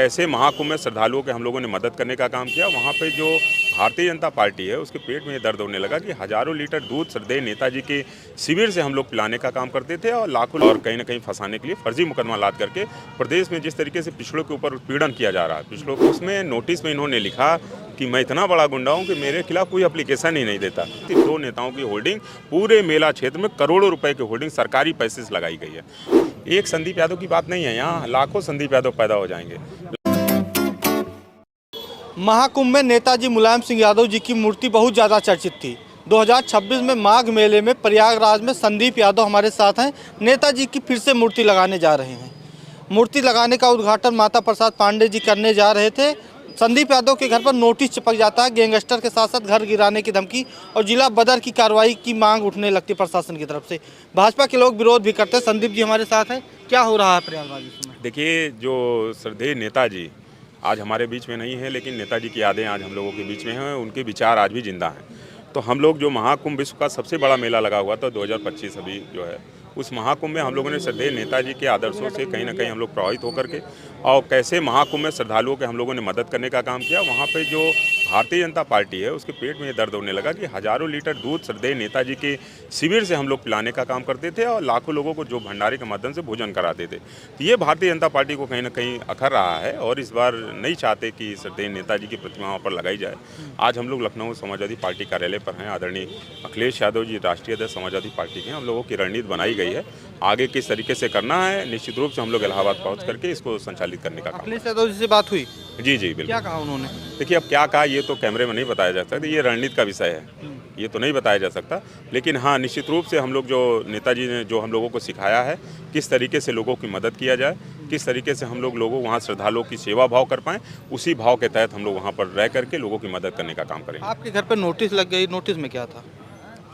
ऐसे महाकुंभ में श्रद्धालुओं के हम लोगों ने मदद करने का काम किया। वहाँ पे जो भारतीय जनता पार्टी है उसके पेट में दर्द होने लगा कि हजारों लीटर दूध श्रद्धेय नेताजी के शिविर से हम लोग पिलाने का काम करते थे और लाखों और कहीं ना कहीं फंसाने के लिए फर्जी मुकदमा लाद करके प्रदेश में जिस तरीके से पिछड़ों के ऊपर उत्पीड़न किया जा रहा है, पिछड़ों को उसमें नोटिस में इन्होंने लिखा कि मैं इतना बड़ा गुंडा हूं कि मेरे खिलाफ कोई एप्लीकेशन ही नहीं देता। 2 नेताओं की होल्डिंग पूरे मेला क्षेत्र में करोड़ों रुपए की होल्डिंग सरकारी पैसे से लगाई गई है। एक संदीप यादव की बात नहीं है, यहाँ लाखों संदीप यादव पैदा हो जाएंगे। महाकुंभ में नेताजी मुलायम सिंह यादव जी की मूर्ति बहुत ज़्यादा चर्चित थी। 2026 में माघ मेले में प्रयागराज में संदीप यादव हमारे साथ हैं। नेताजी की फिर से मूर्ति लगाने जा रहे हैं। मूर्ति लगाने का उद्घाटन माता प्रसाद पांडे जी करने जा रहे थे। संदीप यादव के घर पर नोटिस चिपक जाता है, गैंगस्टर के साथ साथ घर गिराने की धमकी और जिला बदर की कार्रवाई की मांग उठने लगती है प्रशासन की तरफ से। भाजपा के लोग विरोध भी करते हैं। संदीप जी हमारे साथ हैं। क्या हो रहा है प्रयागराज में? देखिए, जो श्रद्धेय नेताजी आज हमारे बीच में नहीं है, लेकिन नेताजी की यादें आज हम लोगों के बीच में हैं, उनके विचार आज भी जिंदा हैं। तो हम लोग जो महाकुंभ विश्व का सबसे बड़ा मेला लगा हुआ था 2025 अभी जो है, उस महाकुंभ में हम लोगों ने श्रद्धेय नेताजी के आदर्शों से कहीं ना कहीं हम लोग प्रभावित होकर के और कैसे महाकुंभ में श्रद्धालुओं के हम लोगों ने मदद करने का काम किया। वहाँ पे जो भारतीय जनता पार्टी है उसके पेट में दर्द होने लगा कि हजारों लीटर दूध श्रद्धेय नेताजी के शिविर से हम लोग पिलाने का काम करते थे और लाखों लोगों को जो भंडारे के माध्यम से भोजन कराते थे। तो ये भारतीय जनता पार्टी को कहीं ना कहीं अखर रहा है और इस बार नहीं चाहते कि श्रद्धेय नेताजी की प्रतिमा वहाँ पर लगाई जाए। आज हम लोग लखनऊ समाजवादी पार्टी कार्यालय पर हैं। आदरणीय अखिलेश यादव जी राष्ट्रीय अध्यक्ष समाजवादी पार्टी के, हम लोगों की रणनीति बनाई गई है। आगे किस तरीके से करना है, निश्चित रूप से हम लोग इलाहाबाद पहुँच करके इसको संचालित करने का काम। अखिलेश यादव जी से बात हुई? जी बिल्कुल। क्या कहा उन्होंने? देखिए, अब क्या कहा ये तो कैमरे में नहीं बताया जा सकता, ये रणनीति का विषय है, ये तो नहीं बताया जा सकता। लेकिन हाँ, निश्चित रूप से हम लोग जो नेताजी ने जो हम लोगों को सिखाया है किस तरीके से लोगों की मदद किया जाए, किस तरीके से हम लोग लोगों वहाँ श्रद्धालुओं की सेवा भाव कर पाएँ, उसी भाव के तहत हम लोग वहाँ पर रह करके लोगों की मदद करने का काम करेंगे। आपके घर पर नोटिस लग गई, नोटिस में क्या था?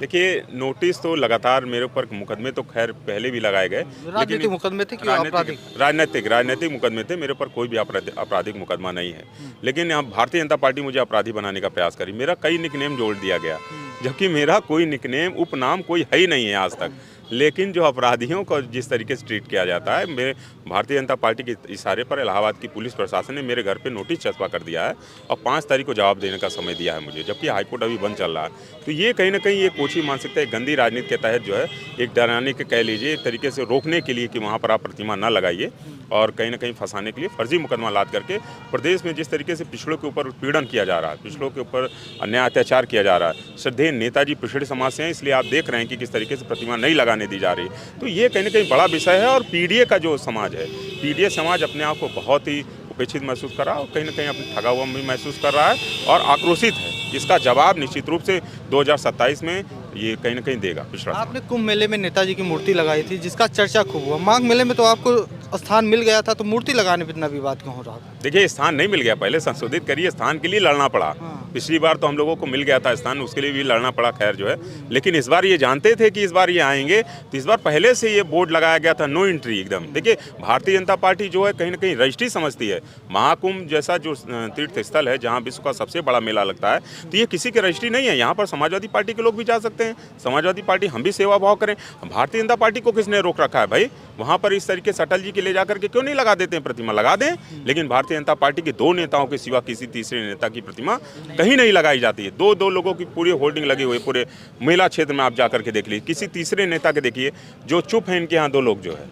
देखिए, नोटिस तो लगातार मेरे ऊपर मुकदमे तो खैर पहले भी लगाए गए, राजनीतिक मुकदमे थे कि आपराधिक? राजनीतिक मुकदमे थे। मेरे ऊपर कोई भी आपराधिक मुकदमा नहीं है। लेकिन यहाँ भारतीय जनता पार्टी मुझे अपराधी बनाने का प्रयास करी। मेरा कई निकनेम जोड़ दिया गया, जबकि मेरा कोई निकनेम उपनाम कोई है ही नहीं है आज तक। लेकिन जो अपराधियों को जिस तरीके से ट्रीट किया जाता है, मेरे भारतीय जनता पार्टी के इशारे पर इलाहाबाद की पुलिस प्रशासन ने मेरे घर पे नोटिस चस्पा कर दिया है और 5 तारीख को जवाब देने का समय दिया है मुझे, जबकि हाईकोर्ट अभी बंद चल रहा है। तो ये कहीं ना कहीं ये कोची मानसिकता, एक गंदी राजनीति के तहत जो है, एक डराने के कह लीजिए, एक तरीके से रोकने के लिए कि वहाँ पर आप प्रतिमा न लगाइए और कहीं ना कहीं फंसाने के लिए फर्जी मुकदमा लाद करके प्रदेश में जिस तरीके से पिछड़ों के ऊपर उत्पीड़न किया जा रहा है, पिछड़ों के ऊपर अन्याय अत्याचार किया जा रहा है। श्रद्धेय नेताजी पिछड़े समाज से हैं, इसलिए आप देख रहे हैं कि किस तरीके से प्रतिमा नहीं लगाने दी जा रही। तो ये कहीं ना कहीं बड़ा विषय है और पीडीए का जो समाज है, पीडीए समाज अपने आप को बहुत ही उपेक्षित महसूस कर रहा है और कहीं ना कहीं अपनी ठगा हुआ भी महसूस कर रहा है और आक्रोशित है। इसका जवाब निश्चित रूप से 2027 में ये कहीं ना कहीं देगा पिछड़ा। आपने कुंभ मेले में नेताजी की मूर्ति लगाई थी जिसका चर्चा खूब हुआ। माघ मेले में तो आपको स्थान मिल गया था, तो मूर्ति लगाने पर इतना विवाद क्यों हो रहा था? देखिए, स्थान नहीं मिल गया, पहले संशोधित करिए, स्थान के लिए लड़ना पड़ा। पिछली बार तो हम लोगों को मिल गया था स्थान, उसके लिए भी लड़ना पड़ा खैर जो है। लेकिन इस बार ये जानते थे कि इस बार ये आएंगे, तो इस बार पहले से ये बोर्ड लगाया गया था, नो एंट्री एकदम। देखिए, भारतीय जनता पार्टी जो है कहीं ना कहीं रजिस्ट्री समझती है। महाकुंभ जैसा जो तीर्थ स्थल है जहाँ विश्व का सबसे बड़ा मेला लगता है, तो ये किसी की रजिस्ट्री नहीं है। यहाँ पर समाजवादी पार्टी के लोग भी जा सकते हैं, समाजवादी पार्टी हम भी सेवा भाव करें। भारतीय जनता पार्टी को किसने रोक रखा है भाई? वहाँ पर इस तरीके से अटल जी के ले जाकर के क्यों नहीं लगा देते हैं प्रतिमा? लगा दें, लेकिन भारतीय जनता पार्टी के 2 नेताओं के सिवा किसी तीसरे नेता की प्रतिमा कहीं नहीं लगाई जाती है। 2 लोगों की पूरी होल्डिंग लगी हुई है पूरे मेला क्षेत्र में। आप जाकर के देख लीजिए, किसी तीसरे नेता के देखिए जो चुप है, इनके यहाँ 2 लोग जो है,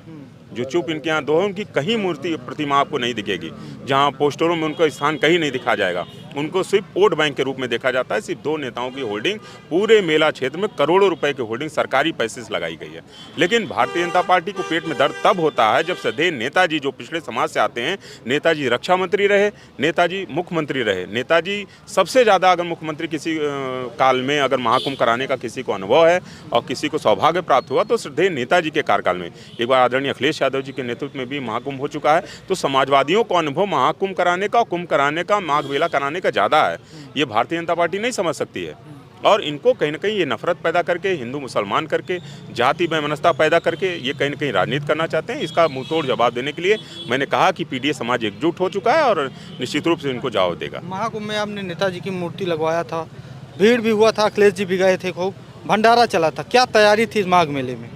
जो चुप इनके यहाँ 2 है, उनकी कहीं मूर्ति प्रतिमा आपको नहीं दिखेगी। जहाँ पोस्टरों में उनका स्थान कहीं नहीं दिखा जाएगा, उनको सिर्फ वोट बैंक के रूप में देखा जाता है। सिर्फ 2 नेताओं की होल्डिंग पूरे मेला क्षेत्र में करोड़ों रुपए की होल्डिंग सरकारी पैसे से लगाई गई है। लेकिन भारतीय जनता पार्टी को पेट में दर्द तब होता है जब श्रद्धेय नेताजी जो पिछड़े समाज से आते हैं, नेताजी रक्षा मंत्री रहे, नेताजी मुख्यमंत्री रहे, नेताजी सबसे ज़्यादा अगर मुख्यमंत्री किसी काल में अगर महाकुंभ कराने का किसी को अनुभव है और किसी को सौभाग्य प्राप्त हुआ तो श्रद्धेय नेताजी के कार्यकाल में। एक बार आदरणीय अखिलेश यादव जी के नेतृत्व में भी महाकुंभ हो चुका है, तो समाजवादियों को अनुभव महाकुंभ कराने का, कुंभ कराने का, माघ मेला कराने का ज़्यादा है। ये भारतीय जनता पार्टी नहीं समझ सकती है और इनको कहीं ना कहीं ये नफरत पैदा करके, हिंदू मुसलमान करके, जाति वैमनस्यता पैदा करके ये कहीं ना कहीं राजनीति करना चाहते हैं। इसका मुंहतोड़ जवाब देने के लिए मैंने कहा कि पीडीए समाज एकजुट हो चुका है और निश्चित रूप से इनको जवाब देगा। महाकुंभ में आपने नेताजी की मूर्ति लगवाया था, भीड़ भी हुआ था, अखिलेश जी भी गए थे, खूब भंडारा चला था, क्या तैयारी थी माघ मेले में?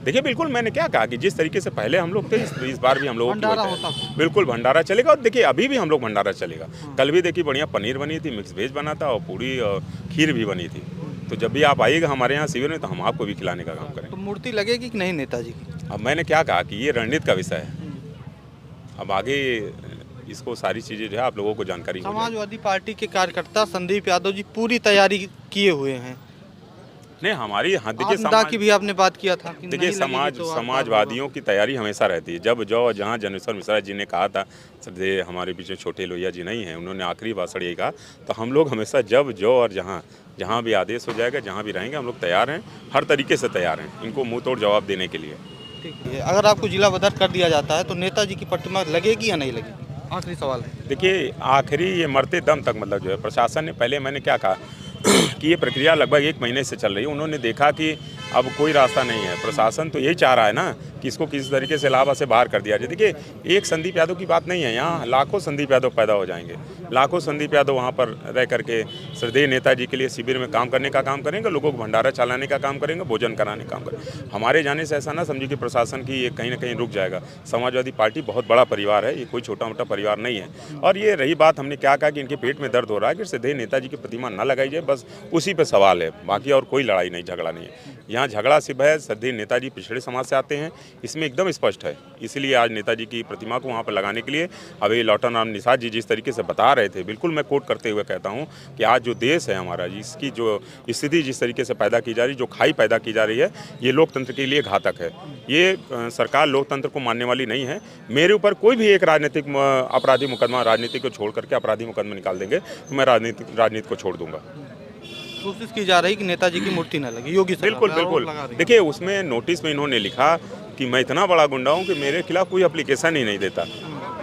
देखिए बिल्कुल मैंने क्या कहा कि जिस तरीके से पहले हम लोग थे इस बार भी हम लोग भंडारा होता। बिल्कुल भंडारा चलेगा। और देखिए अभी भी हम लोग भंडारा चलेगा। कल भी देखिए बढ़िया पनीर बनी थी, मिक्स वेज बना था और पूरी और खीर भी बनी थी। तो जब भी आप आइएगा हमारे यहाँ शिविर में तो हम आपको भी खिलाने का काम करेंगे। तो मूर्ति लगेगी कि नहीं नेताजी की? अब मैंने क्या कहा कि ये रणनीति का विषय है। अब आगे इसको सारी चीज़ें जो है आप लोगों को जानकारी हो जाएगी। समाजवादी पार्टी के कार्यकर्ता संदीप यादव जी पूरी तैयारी किए हुए हैं। नहीं हमारी हाँ देखिए आत्मदाह की भी आपने बात किया था कि देखिए नहीं लगेगी तो आप समाजवादियों की तैयारी हमेशा रहती है। जब जो जहाँ जनेश्वर मिश्रा जी ने कहा था सर हमारे पीछे छोटे लोहिया जी नहीं हैं, उन्होंने आखिरी भाषण यही कहा। तो हम लोग हमेशा जब जो और जहाँ भी आदेश हो जाएगा, जहाँ भी रहेंगे हम लोग तैयार हैं, हर तरीके से तैयार हैं इनको मुंह तोड़ जवाब देने के लिए। ठीक है। अगर आपको जिला बदर कर दिया जाता है तो नेताजी की प्रतिमा लगेगी या नहीं लगेगी? आखिरी सवाल है। देखिए आखिरी ये मरते दम तक मतलब जो है प्रशासन ने पहले मैंने क्या कहा कि ये प्रक्रिया लगभग 1 महीने से चल रही है। उन्होंने देखा कि अब कोई रास्ता नहीं है। प्रशासन तो यही चाह रहा है ना कि इसको किसी तरीके से इलाहाबाद से बाहर कर दिया जाए। देखिए एक संदीप यादव की बात नहीं है, यहाँ लाखों संदीप यादव पैदा हो जाएंगे। लाखों संदीप यादव वहाँ पर रह करके श्रद्धेय नेताजी के लिए शिविर में काम करने का काम करेंगे, लोगों को भंडारा चलाने का काम करेंगे, भोजन कराने का काम करेंगे। हमारे जाने से ऐसा ना समझिए कि प्रशासन की ये कहीं ना कहीं रुक जाएगा। समाजवादी पार्टी बहुत बड़ा परिवार है, ये कोई छोटा मोटा परिवार नहीं है। और ये रही बात हमने क्या कहा कि इनके पेट में दर्द हो रहा है कि श्रद्धेय नेताजी की प्रतिमा न लगाई जाए, बस उसी पर सवाल है। बाकी और कोई लड़ाई नहीं, झगड़ा नहीं है। यहाँ झगड़ा सिर्फ है श्रद्धेय नेताजी पिछड़े समाज से आते हैं, इसमें एकदम स्पष्ट है। इसलिए आज नेताजी की प्रतिमा को वहाँ पर लगाने के लिए अभी लौटन राम निषाद जी जिस तरीके से बता रहे थे, बिल्कुल मैं कोट करते हुए कहता हूँ कि आज जो देश है हमारा, इसकी जो स्थिति जिस तरीके से पैदा की जा रही है, जो खाई पैदा की जा रही है, ये लोकतंत्र के लिए घातक है। ये सरकार लोकतंत्र को मानने वाली नहीं है। मेरे ऊपर कोई भी एक राजनीतिक अपराधी मुकदमा, राजनीति को छोड़ करके अपराधी मुकदमा निकाल देंगे तो मैं राजनीति को छोड़ दूंगा। कोशिश की जा रही कि नेताजी की मूर्ति न लगे, योगी सरकार बिल्कुल बिल्कुल। देखिए उसमें नोटिस में इन्होंने लिखा कि मैं इतना बड़ा गुंडा हूँ कि मेरे खिलाफ कोई एप्लीकेशन ही नहीं देता।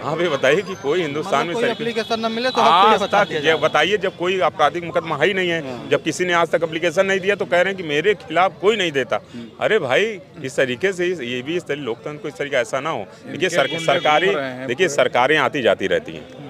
हाँ भाई बताइए कि कोई हिंदुस्तान में कोई एप्लीकेशन न मिले तो आज तक ये बताइए, जब कोई आपराधिक मुकदमा है ही नहीं है, जब किसी ने आज तक एप्लीकेशन नहीं दिया तो कह रहे हैं कि मेरे खिलाफ कोई नहीं देता। अरे भाई इस तरीके से ये भी इस तरीके लोकतंत्र को इस तरीके ऐसा ना हो। देखिए सरकारें आती जाती रहती हैं।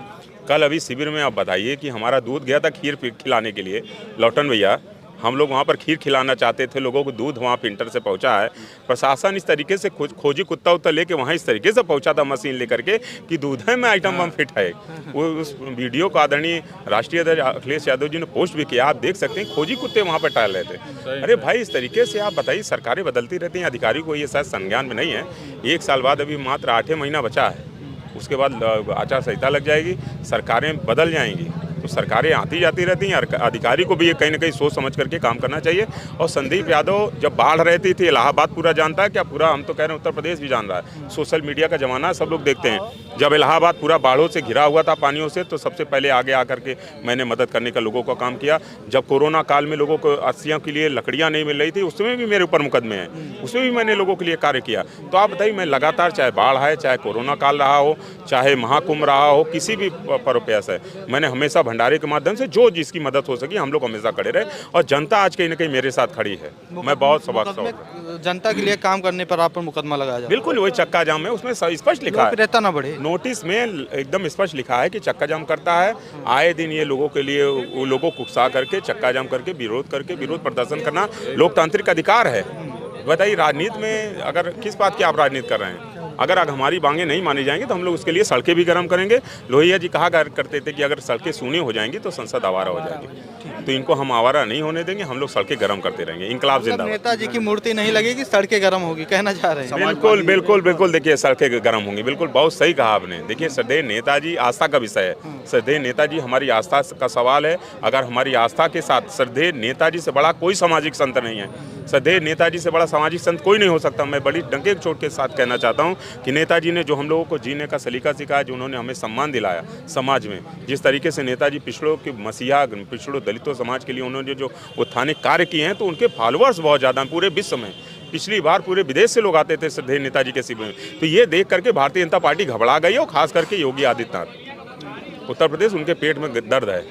कल अभी शिविर में आप बताइए कि हमारा दूध गया था खीर खिलाने के लिए, लौटन भैया हम लोग वहाँ पर खीर खिलाना चाहते थे, लोगों को दूध वहाँ फिल्टर से पहुँचा है। प्रशासन इस तरीके से खोजी कुत्ता उत्ता लेके वहाँ इस तरीके से पहुँचा था मशीन लेकर के कि दूध है में आइटम बम फिट है। वो उस वीडियो को आदरणीय राष्ट्रीय अध्यक्ष अखिलेश यादव जी ने पोस्ट भी किया, आप देख सकते हैं खोजी कुत्ते वहाँ पर टहल रहे थे। अरे भाई इस तरीके से आप बताइए, सरकारें बदलती रहती हैं, अधिकारी को ये शायद संज्ञान में नहीं है। 1 साल बाद अभी मात्र 8 महीना बचा है, उसके बाद आचार संहिता लग जाएगी, सरकारें बदल जाएंगी। तो सरकारें आती जाती रहती हैं। अधिकारी को भी ये कहीं ना कहीं सोच समझ करके काम करना चाहिए। और संदीप यादव जब बाढ़ रहती थी, इलाहाबाद पूरा जानता है क्या? पूरा हम तो कह रहे हैं उत्तर प्रदेश भी जान रहा है। सोशल मीडिया का जमाना है, सब लोग देखते हैं। जब इलाहाबाद पूरा बाढ़ों से घिरा हुआ था, पानियों से, तो सबसे पहले आगे आकर के मैंने मदद करने का लोगों का काम किया। जब कोरोना काल में लोगों को अस्थियों के लिए लकड़ियाँ नहीं मिल रही थी, उसमें भी मेरे ऊपर मुकदमे हैं, उसमें भी मैंने लोगों के लिए कार्य किया। तो आप बताइए, मैं लगातार, चाहे बाढ़ है, चाहे कोरोना काल रहा हो, चाहे महाकुंभ रहा हो, किसी भी प्रयास है, मैंने हमेशा भंडारे के माध्यम से जो जिसकी मदद हो सकी हम लोग हमेशा खड़े रहे। और जनता आज कहीं ना कहीं मेरे साथ खड़ी है। मैं बहुत सौभाग्यशाली। जनता के लिए काम करने पर आप पर मुकदमा लगाया जाए? बिल्कुल, वही चक्का जाम में उसमें स्पष्ट लिखा है, रहता ना बढ़े। नोटिस में एकदम स्पष्ट लिखा है कि चक्का जाम करता है। आए दिन ये लोगों के लिए, वो लोगों को उकसा करके चक्का जाम करके विरोध प्रदर्शन करना लोकतांत्रिक अधिकार है। बताइए राजनीति में अगर किस बात की आप राजनीति कर रहे हैं? अगर हमारी मांगे नहीं मानी जाएंगी तो हम लोग उसके लिए सड़कें भी गर्म करेंगे। लोहिया जी कहा करते थे कि अगर सड़कें सूनी हो जाएंगी तो संसद आवारा हो जाएगी। तो इनको हम आवारा नहीं होने देंगे, हम लोग सड़कें गर्म करते रहेंगे। इंकलाब जिंदाबाद। नेताजी की मूर्ति नहीं लगेगी, सड़कें गर्म होगी, कहना चाह रहे हैं? बिल्कुल बिल्कुल बिल्कुल। देखिए सड़कें गर्म होंगी, बिल्कुल बहुत सही कहा आपने। देखिए श्रद्धेय नेताजी आस्था का विषय है। श्रद्धेय नेताजी हमारी आस्था का सवाल है। अगर हमारी आस्था के साथ श्रद्धेय नेताजी से बड़ा कोई सामाजिक संत नहीं है, श्रद्धेय नेताजी से बड़ा सामाजिक संत कोई नहीं हो सकता। मैं बड़ी डंके चोट के साथ कहना चाहता हूँ कि नेताजी ने जो हम लोगों को जीने का सलीका सिखाया, जो उन्होंने हमें सम्मान दिलाया समाज में, जिस तरीके से नेताजी पिछड़ों के मसीहा, पिछड़ों दलितों समाज के लिए उन्होंने जो उत्थानिक कार्य किए हैं, तो उनके फॉलोअर्स बहुत ज़्यादा हैं पूरे विश्व में। पिछली बार पूरे विदेश से लोग आते थे श्रद्धेय नेताजी के शिविर में। तो ये देख करके भारतीय जनता पार्टी घबरा गई, और खास करके योगी आदित्यनाथ, उत्तर प्रदेश उनके पेट में दर्द है,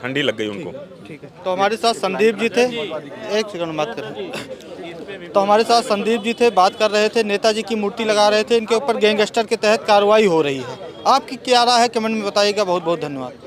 ठंडी लग गई उनको। ठीक है। तो हमारे साथ संदीप जी थे, एक सेकंड बात करें। तो हमारे साथ संदीप जी थे, बात कर रहे थे, नेताजी की मूर्ति लगा रहे थे, इनके ऊपर गैंगस्टर के तहत कार्रवाई हो रही है। आपकी क्या राय है कमेंट में बताइएगा। बहुत बहुत धन्यवाद।